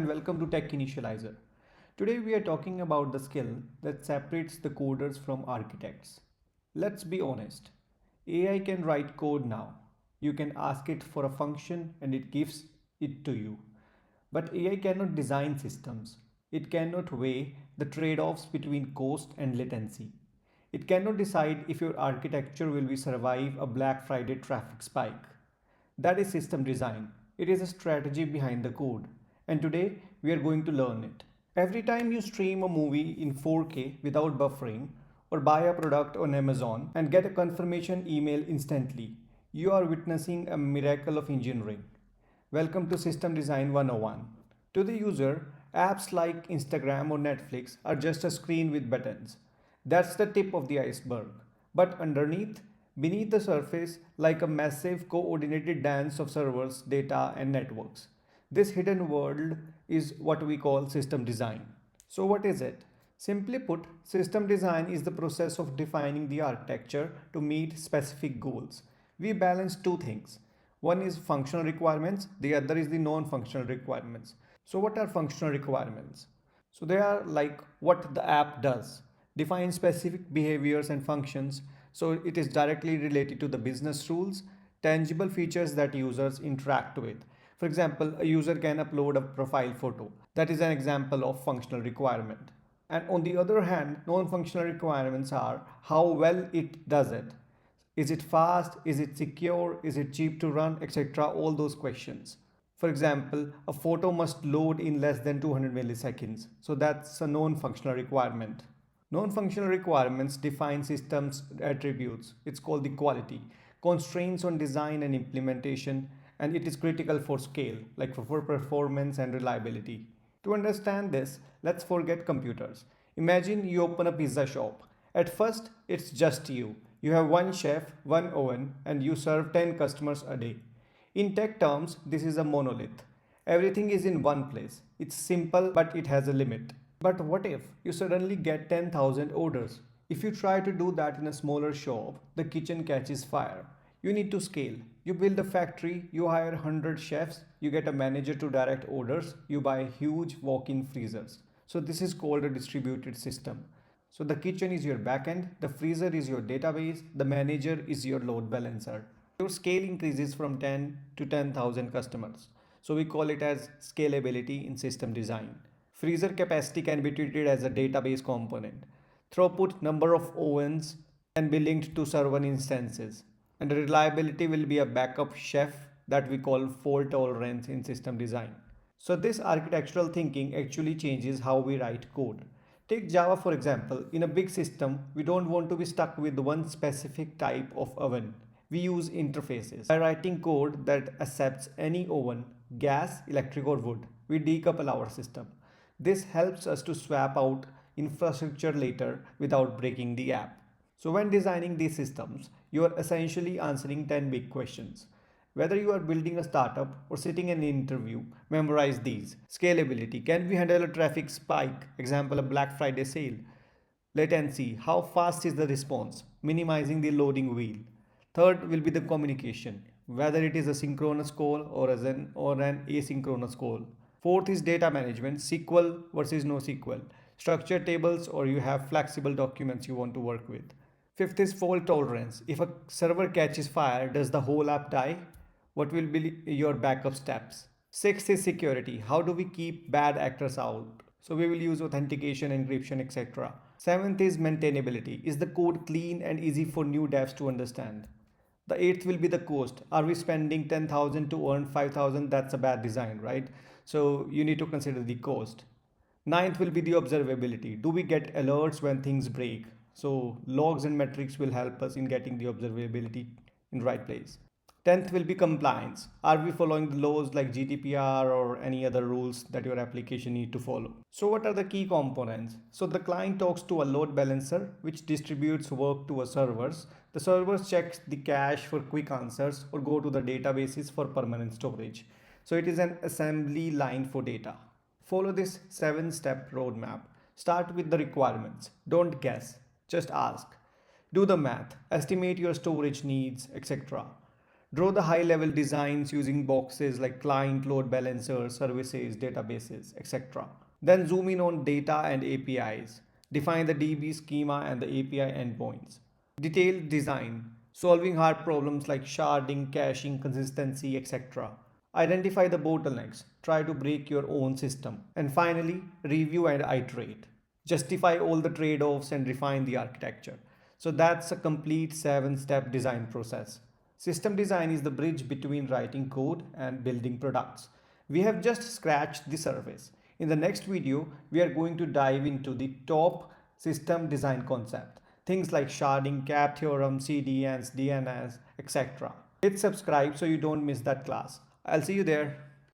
and welcome to Tech Initializer. Today we are talking about the skill that separates the coders from architects. Let's be honest, AI can write code now. You can ask it for a function and it gives it to you. But AI cannot design systems. It cannot weigh the trade-offs between cost and latency. It cannot decide if your architecture will survive a Black Friday traffic spike. That is system design. It is a strategy behind the code. And today we are going to learn it. Every time you stream a movie in 4K without buffering or buy a product on Amazon and get a confirmation email instantly, you are witnessing a miracle of engineering. Welcome to System Design 101. To the user, apps like Instagram or Netflix are just a screen with buttons. That's the tip of the iceberg. But beneath the surface, like a massive coordinated dance of servers, data, and networks. This hidden world is what we call system design. So, what is it? Simply put, system design is the process of defining the architecture to meet specific goals. We balance two things. One is functional requirements, the other is the non-functional requirements. So, what are functional requirements? So, they are like what the app does, define specific behaviors and functions. So, it is directly related to the business rules, tangible features that users interact with. For example, a user can upload a profile photo. That is an example of functional requirement. And on the other hand, non-functional requirements are how well it does it. Is it fast? Is it secure? Is it cheap to run? Etc. All those questions. For example, a photo must load in less than 200 milliseconds. So that's a non-functional requirement. Non-functional requirements define systems attributes. It's called the quality, constraints on design and implementation, and it is critical for scale, like for performance and reliability. To understand this, let's forget computers. Imagine you open a pizza shop. At first, it's just you. You have one chef, one oven, and you serve 10 customers a day. In tech terms, this is a monolith. Everything is in one place. It's simple, but it has a limit. But what if you suddenly get 10,000 orders? If you try to do that in a smaller shop, the kitchen catches fire. You need to scale. You build a factory, you hire 100 chefs, you get a manager to direct orders, you buy huge walk-in freezers. So this is called a distributed system. So the kitchen is your backend, the freezer is your database, the manager is your load balancer. Your scale increases from 10 to 10,000 customers. So we call it as scalability in system design. Freezer capacity can be treated as a database component. Throughput, number of ovens, can be linked to server instances. And reliability will be a backup chef that we call fault tolerance in system design. So this architectural thinking actually changes how we write code. Take Java for example. In a big system, we don't want to be stuck with one specific type of oven. We use interfaces. By writing code that accepts any oven, gas, electric or wood, we decouple our system. This helps us to swap out infrastructure later without breaking the app. So when designing these systems, you are essentially answering 10 big questions. Whether you are building a startup or sitting in an interview, memorize these. Scalability. Can we handle a traffic spike? Example, a Black Friday sale. Latency. How fast is the response? Minimizing the loading wheel. Third will be the communication. Whether it is a synchronous call or an asynchronous call. Fourth is data management. SQL versus NoSQL. Structured tables or you have flexible documents you want to work with. Fifth is fault tolerance. If a server catches fire, does the whole app die? What will be your backup steps? Sixth is security. How do we keep bad actors out? So we will use authentication, encryption, etc. Seventh is maintainability. Is the code clean and easy for new devs to understand? The eighth will be the cost. Are we spending 10,000 to earn 5,000? That's a bad design, right? So you need to consider the cost. Ninth will be the observability. Do we get alerts when things break? So logs and metrics will help us in getting the observability in the right place. 10th will be compliance. Are we following the laws like GDPR or any other rules that your application need to follow? So what are the key components? So the client talks to a load balancer which distributes work to a servers. The servers checks the cache for quick answers or go to the databases for permanent storage. So it is an assembly line for data. Follow this 7-step roadmap. Start with the requirements. Don't guess. Just ask. Do the math. Estimate your storage needs, etc. Draw the high level designs using boxes like client, load balancers, services, databases, etc. Then zoom in on data and APIs. Define the DB schema and the API endpoints. Detailed design, solving hard problems like sharding, caching, consistency, etc. Identify the bottlenecks, try to break your own system. And finally, review and iterate. Justify all the trade offs and refine the architecture. So that's a complete 7-step design process. System design is the bridge between writing code and building products. We have just scratched the surface. In the next video, we are going to dive into the top system design concept. Things like sharding, cap theorem, CDNs, DNS, etc. Hit subscribe so you don't miss that class. I'll see you there.